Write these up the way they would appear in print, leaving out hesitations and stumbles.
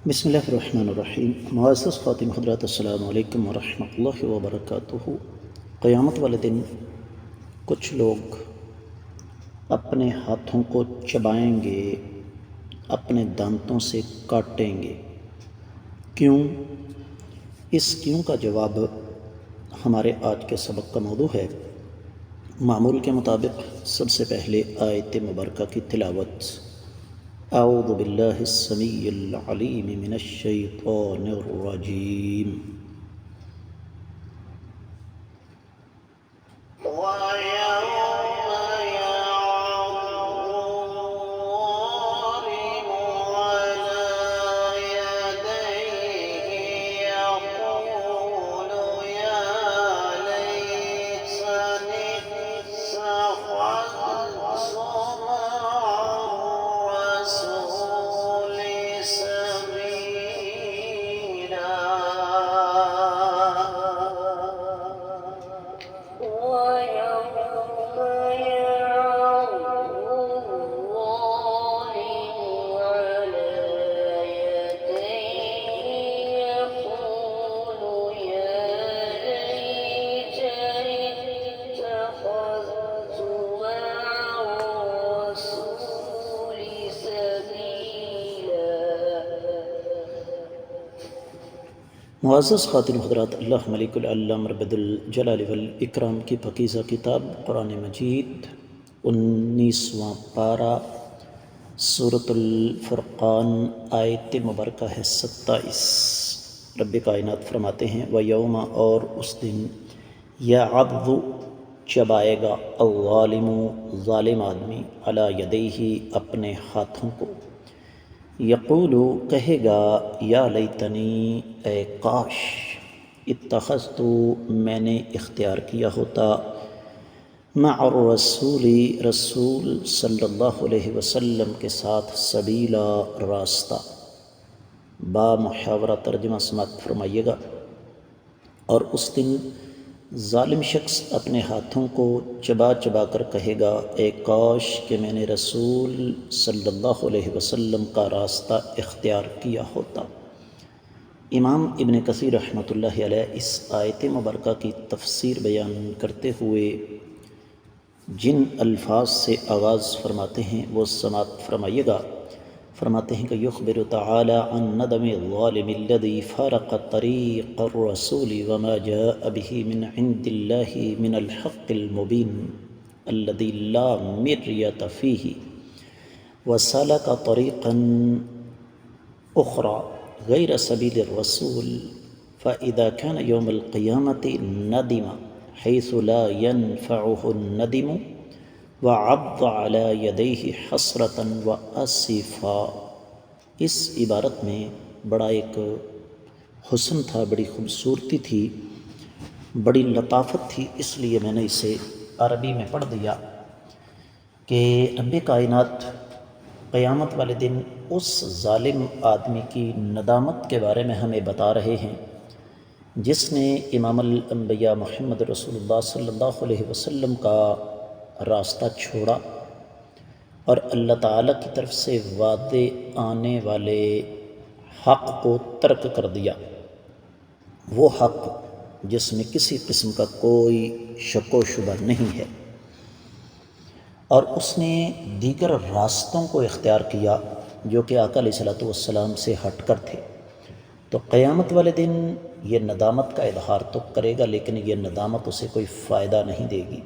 بسم اللہ الرحمن الرحیم۔ معزز خواتین حضرات، السلام علیکم ورحمۃ اللہ وبرکاتہ۔ قیامت والے دن کچھ لوگ اپنے ہاتھوں کو چبائیں گے، اپنے دانتوں سے کاٹیں گے۔ کیوں؟ اس کیوں کا جواب ہمارے آج کے سبق کا موضوع ہے۔ معمول کے مطابق سب سے پہلے آیت مبارکہ کی تلاوت۔ اعوذ باللہ السمیع العلیم من الشیطان الرجیم۔ معزز خواتین حضرات، اللہ ملک العلم رب الجلال والاکرام کی پاکیزہ کتاب قرآن مجید 19واں پارہ سورۃ الفرقان، آیت مبارکہ ہے 27۔ رب کائنات فرماتے ہیں وَيَوْمَ، اور اس دن، يَعَضُّ، چبائے گا، الظالم، ظالم آدمی، علی یدیہ، اپنے ہاتھوں کو، یقول، کہے گا، یا لیتنی، اے کاش، اتخذت، میں نے اختیار کیا ہوتا، مع الرسول، رسول صلی اللہ علیہ وسلم کے ساتھ، سبیلا، راستہ۔ با محاورہ ترجمہ سماعت فرمائیے گا۔ اور اس دن ظالم شخص اپنے ہاتھوں کو چبا چبا کر کہے گا، اے کاش کہ میں نے رسول صلی اللہ علیہ وسلم کا راستہ اختیار کیا ہوتا۔ امام ابن کثیر رحمۃ اللہ علیہ اس آیت مبارکہ کی تفسیر بیان کرتے ہوئے جن الفاظ سے آغاز فرماتے ہیں وہ سماعت فرمائیے گا۔ فرماتے ہیں کہ یخبر تعالی عن ندم الظالم الذي فارق طریق الرسول وما جاء به من عند الله من الحق المبين الذي لا مرية فيه وسلك طريقا أخرى غير سبيل الرسول فإذا كان يوم القيامة ندم حيث لا ينفعه الندم وعض على يديه حسرة وأسفا۔ اس عبارت میں بڑا ایک حسن تھا، بڑی خوبصورتی تھی، بڑی لطافت تھی، اس لیے میں نے اسے عربی میں پڑھ دیا کہ رب کائنات قیامت والے دن اس ظالم آدمی کی ندامت کے بارے میں ہمیں بتا رہے ہیں جس نے امام الانبیاء محمد رسول اللہ صلی اللہ علیہ وسلم کا راستہ چھوڑا اور اللہ تعالیٰ کی طرف سے وعدے آنے والے حق کو ترک کر دیا، وہ حق جس میں کسی قسم کا کوئی شک و شبہ نہیں ہے، اور اس نے دیگر راستوں کو اختیار کیا جو کہ آقا علیہ الصلوۃ والسلام سے ہٹ کر تھے۔ تو قیامت والے دن یہ ندامت کا اظہار تو کرے گا، لیکن یہ ندامت اسے کوئی فائدہ نہیں دے گی،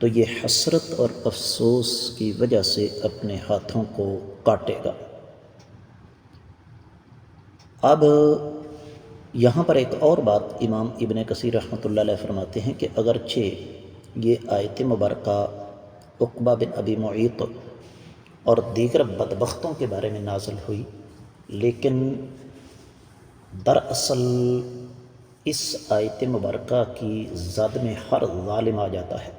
تو یہ حسرت اور افسوس کی وجہ سے اپنے ہاتھوں کو کاٹے گا۔ اب یہاں پر ایک اور بات امام ابن کثیر رحمۃ اللہ علیہ فرماتے ہیں کہ اگرچہ یہ آیت مبارکہ عقبہ بن ابی معیط اور دیگر بدبختوں کے بارے میں نازل ہوئی، لیکن دراصل اس آیت مبارکہ کی زد میں ہر ظالم آ جاتا ہے،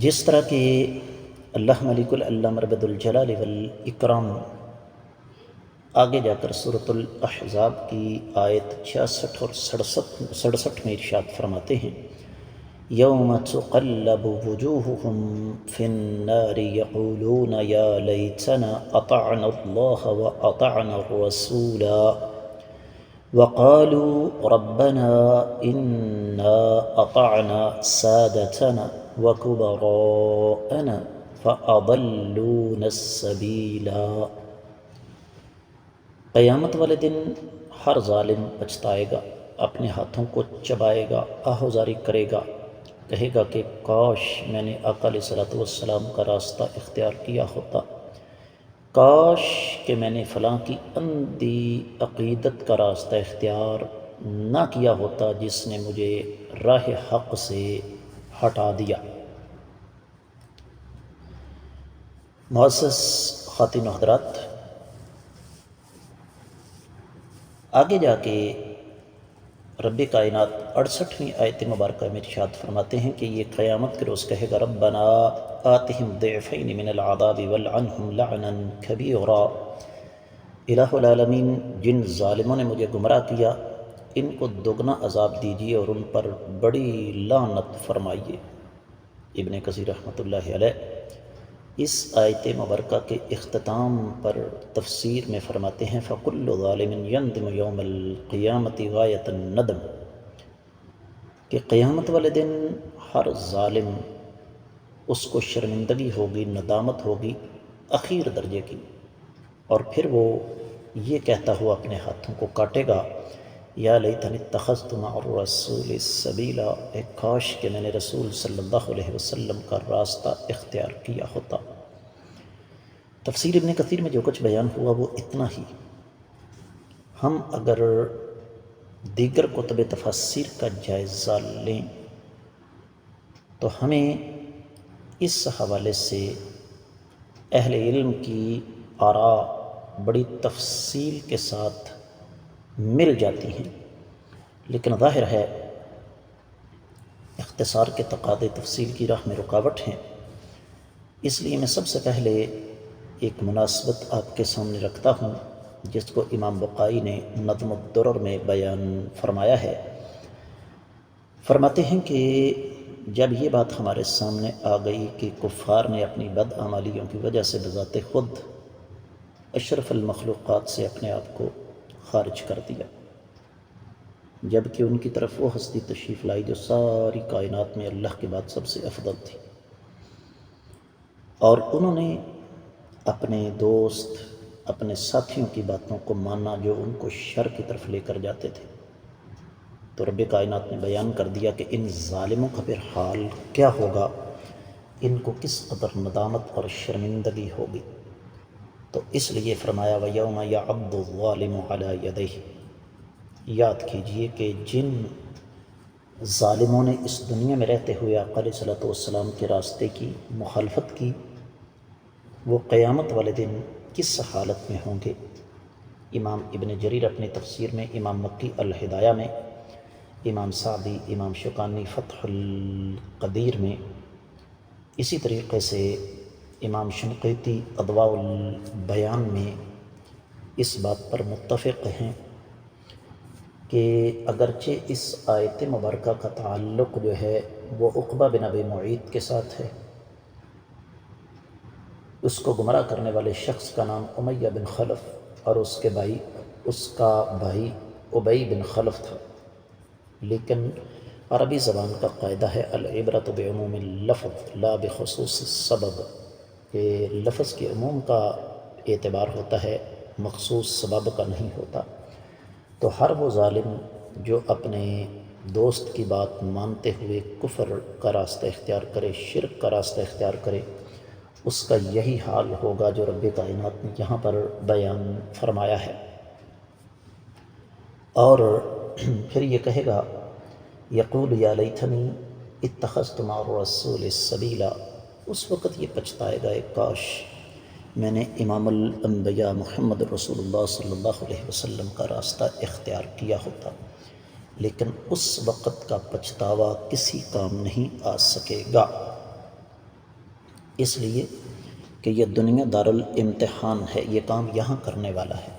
جس طرح کہ اللہ ملک العلم رب الجلال والاکرام آگے جا کر سورۃ الاحزاب کی آیت 66 اور 67 میں ارشاد فرماتے ہیں یوم تقلب وجوہہم فی النار یقولون یا لیتنا اطعنا اللہ واطعنا الرسولا وقالوا ربنا انا اطعنا سادتنا وكبراءنا فاضلونا السبیلا۔ قیامت والے دن ہر ظالم پچھتائے گا، اپنے ہاتھوں کو چبائے گا، آہوزاری کرے گا، کہے گا کہ کاش میں نے آقا علیہ الصلوۃ والسلام کا راستہ اختیار کیا ہوتا، کاش کہ میں نے فلاں کی اندھی عقیدت کا راستہ اختیار نہ کیا ہوتا جس نے مجھے راہ حق سے ہٹا دیا۔ معزز خواتین و حضرات، آگے جا کے رب کائنات 68ویں آیت مبارکہ میں ارشاد فرماتے ہیں کہ یہ قیامت کے روز کہے گا ربنا آتہم ضعفین من العذاب والعنہم لعنا کبیرا۔ الہ العالمین، جن ظالموں نے مجھے گمراہ کیا ان کو دوگنا عذاب دیجیے اور ان پر بڑی لعنت فرمائیے۔ ابن کثیر رحمۃ اللہ علیہ اس آیت مبارکہ کے اختتام پر تفسیر میں فرماتے ہیں فَكُلُّ ظَالِمٍ يَنْدِمُ يَوْمَ الْقِيَامَةِ غَایَةَ النَّدْمِ، کہ قیامت والے دن ہر ظالم اس کو شرمندگی ہوگی، ندامت ہوگی اخیر درجے کی، اور پھر وہ یہ کہتا ہوا اپنے ہاتھوں کو کاٹے گا یا لیتنی اتخذت مع الرسول سبیلا، اے کاش کہ میں نے رسول صلی اللہ علیہ وسلم کا راستہ اختیار کیا ہوتا۔ تفسیر ابن کثیر میں جو کچھ بیان ہوا وہ اتنا ہی۔ ہم اگر دیگر کتب تفسیر کا جائزہ لیں تو ہمیں اس حوالے سے اہل علم کی آراء بڑی تفصیل کے ساتھ مل جاتی ہیں، لیکن ظاہر ہے اختصار کے تقاضے تفصیل کی راہ میں رکاوٹ ہیں، اس لیے میں سب سے پہلے ایک مناسبت آپ کے سامنے رکھتا ہوں جس کو امام بقائی نے نظم الدرر میں بیان فرمایا ہے۔ فرماتے ہیں کہ جب یہ بات ہمارے سامنے آ گئی کہ کفار نے اپنی بدعمالیوں کی وجہ سے بذات خود اشرف المخلوقات سے اپنے آپ کو خارج کر دیا، جبکہ ان کی طرف وہ ہستی تشریف لائی جو ساری کائنات میں اللہ کے بعد سب سے افضل تھی، اور انہوں نے اپنے دوست اپنے ساتھیوں کی باتوں کو مانا جو ان کو شر کی طرف لے کر جاتے تھے، تو رب کائنات نے بیان کر دیا کہ ان ظالموں کا پھر حال کیا ہوگا، ان کو کس قدر ندامت اور شرمندگی ہوگی۔ تو اس لیے فرمایا وَيَوْمَ يَعَضُّ الظَّالِمُ عَلَى يَدَيْهِ، یاد کیجئے کہ جن ظالموں نے اس دنیا میں رہتے ہوئے آقا علیہ الصلوۃ والسلام کے راستے کی مخالفت کی، وہ قیامت والے دن کس حالت میں ہوں گے۔ امام ابن جریر اپنی تفسیر میں، امام مکی الہدایہ میں، امام سعدی، امام شوکانی فتح القدیر میں، اسی طریقے سے امام شنقیطی اضواء البیان میں اس بات پر متفق ہیں کہ اگرچہ اس آیت مبارکہ کا تعلق جو ہے وہ عقبہ بن ابی معیط کے ساتھ ہے، اس کو گمراہ کرنے والے شخص کا نام امیہ بن خلف اور اس کا بھائی ابی بن خلف تھا، لیکن عربی زبان کا قاعدہ ہے العبرۃ بعموم اللفظ لا بخصوص السبب، کہ لفظ کے عموم کا اعتبار ہوتا ہے، مخصوص سبب کا نہیں ہوتا۔ تو ہر وہ ظالم جو اپنے دوست کی بات مانتے ہوئے کفر کا راستہ اختیار کرے، شرک کا راستہ اختیار کرے، اس کا یہی حال ہوگا جو رب کائنات نے یہاں پر بیان فرمایا ہے۔ اور پھر یہ کہے گا یقول یا لیتنی اتخذت مع الرسول سبیلا، اس وقت یہ پچھتائے گا کاش میں نے امام الانبیاء محمد رسول اللہ صلی اللہ علیہ وسلم کا راستہ اختیار کیا ہوتا، لیکن اس وقت کا پچھتاوا کسی کام نہیں آ سکے گا، اس لیے کہ یہ دنیا دارالامتحان ہے، یہ کام یہاں کرنے والا ہے،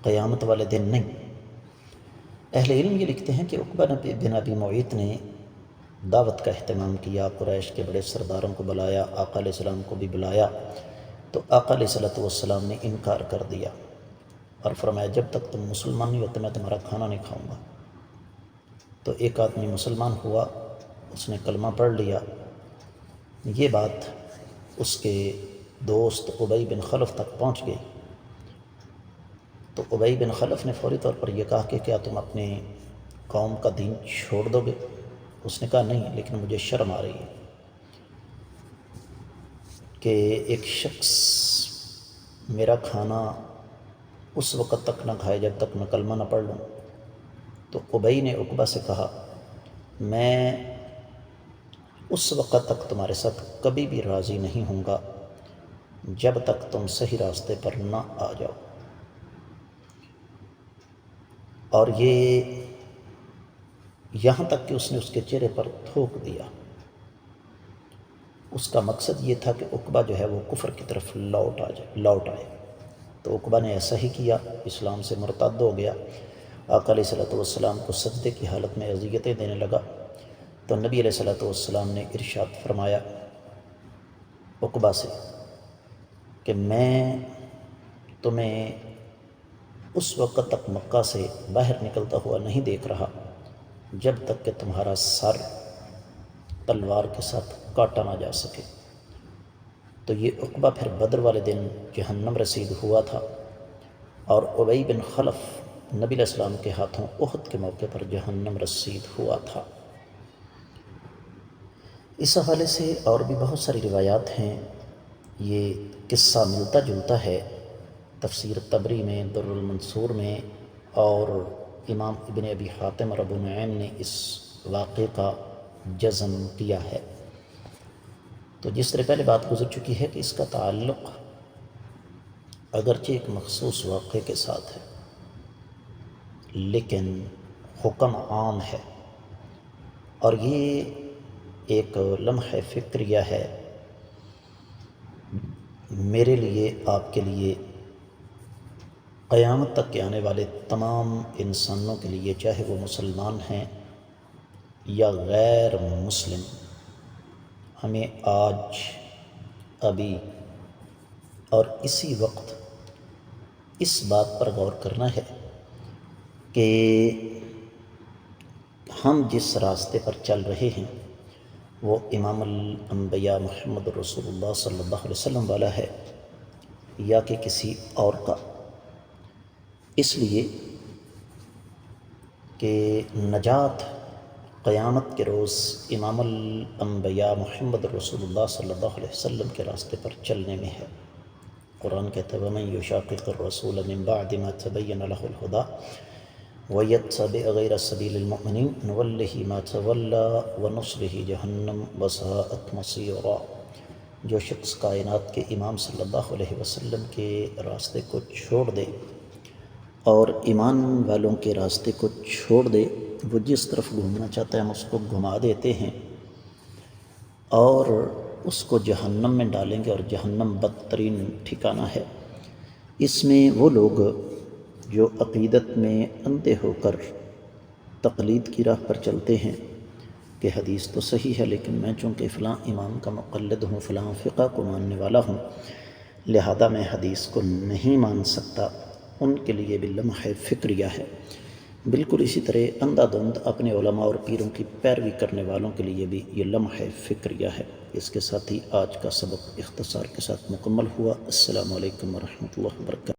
قیامت والے دن نہیں۔ اہل علم یہ لکھتے ہیں کہ عقبہ بن ابی معیط نے دعوت کا اہتمام کیا، قریش کے بڑے سرداروں کو بلایا، آقا علیہ السلام کو بھی بلایا، تو آقا علیہ السلام نے انکار کر دیا اور فرمایا جب تک تم مسلمان نہیں ہوتے میں تمہارا کھانا نہیں کھاؤں گا۔ تو ایک آدمی مسلمان ہوا، اس نے کلمہ پڑھ لیا۔ یہ بات اس کے دوست ابی بن خلف تک پہنچ گئی، تو ابی بن خلف نے فوری طور پر یہ کہا کہ کیا تم اپنے قوم کا دین چھوڑ دو گے؟ اس نے کہا نہیں، لیکن مجھے شرم آ رہی ہے کہ ایک شخص میرا کھانا اس وقت تک نہ کھائے جب تک میں کلمہ نہ پڑھ لوں۔ تو ابی نے عقبہ سے کہا میں اس وقت تک تمہارے ساتھ کبھی بھی راضی نہیں ہوں گا جب تک تم صحیح راستے پر نہ آ جاؤ۔ اور یہ یہاں تک کہ اس نے اس کے چہرے پر تھوک دیا۔ اس کا مقصد یہ تھا کہ عقبہ جو ہے وہ کفر کی طرف لوٹ آئے۔ تو عقبہ نے ایسا ہی کیا، اسلام سے مرتد ہو گیا، آقا علیہ السلام کو سجدے کی حالت میں اذیتیں دینے لگا۔ تو نبی علیہ السلام نے ارشاد فرمایا عقبہ سے کہ میں تمہیں اس وقت تک مکہ سے باہر نکلتا ہوا نہیں دیکھ رہا جب تک کہ تمہارا سر تلوار کے ساتھ کاٹا نہ جا سکے۔ تو یہ عقبہ پھر بدر والے دن جہنم رسید ہوا تھا، اور ابی بن خلف نبی علیہ السلام کے ہاتھوں احد کے موقع پر جہنم رسید ہوا تھا۔ اس حوالے سے اور بھی بہت ساری روایات ہیں۔ یہ قصہ ملتا جلتا ہے تفسیر طبری میں، در المنصور میں، اور امام ابن ابی حاتم اور ابو نعیم نے اس واقعے کا جزم کیا ہے۔ تو جس طرح پہلے بات گزر چکی ہے کہ اس کا تعلق اگرچہ ایک مخصوص واقعے کے ساتھ ہے لیکن حکم عام ہے، اور یہ ایک لمحہ فکریہ ہے میرے لیے، آپ کے لیے، قیامت تک کے آنے والے تمام انسانوں کے لیے، چاہے وہ مسلمان ہیں یا غیر مسلم۔ ہمیں آج ابھی اور اسی وقت اس بات پر غور کرنا ہے کہ ہم جس راستے پر چل رہے ہیں وہ امام الانبیاء محمد رسول اللہ صلی اللہ علیہ وسلم والا ہے یا کہ کسی اور کا۔ اس لیے کہ نجات قیامت کے روز امام الانبیاء محمد رسول اللہ صلی اللہ علیہ وسلم کے راستے پر چلنے میں ہے۔ قرآن کہتا ہے وَمَن يُشَاقِقِ الرَّسُولَ مِن بَعْدِ مَا تَبَيَّنَ لَهُ الْهُدَىٰ وَيَتَّبِعْ غَيْرَ سَبِيلِ الْمُؤْمِنِينَ نُوَلِّهِ مَا تَوَلَّىٰ وَنُصْلِهِ جَهَنَّمَ وَسَاءَتْ مَصِيرًا۔ جو شخص کائنات کے امام صلی اللہ علیہ وسلم کے راستے کو چھوڑ دے اور ایمان والوں کے راستے کو چھوڑ دے، وہ جس طرف گھومنا چاہتا ہے ہم اس کو گھما دیتے ہیں اور اس کو جہنم میں ڈالیں گے، اور جہنم بدترین ٹھکانہ ہے۔ اس میں وہ لوگ جو عقیدت میں اندھے ہو کر تقلید کی راہ پر چلتے ہیں کہ حدیث تو صحیح ہے لیکن میں چونکہ فلاں امام کا مقلد ہوں، فلاں فقہ کو ماننے والا ہوں، لہذا میں حدیث کو نہیں مان سکتا، ان کے لیے بھی لمحہ فکریہ ہے۔ بالکل اسی طرح اندھا دھند اپنے علماء اور پیروں کی پیروی کرنے والوں کے لیے بھی یہ لمحہ فکریہ ہے۔ اس کے ساتھ ہی آج کا سبق اختصار کے ساتھ مکمل ہوا۔ السلام علیکم ورحمۃ اللہ وبرکاتہ۔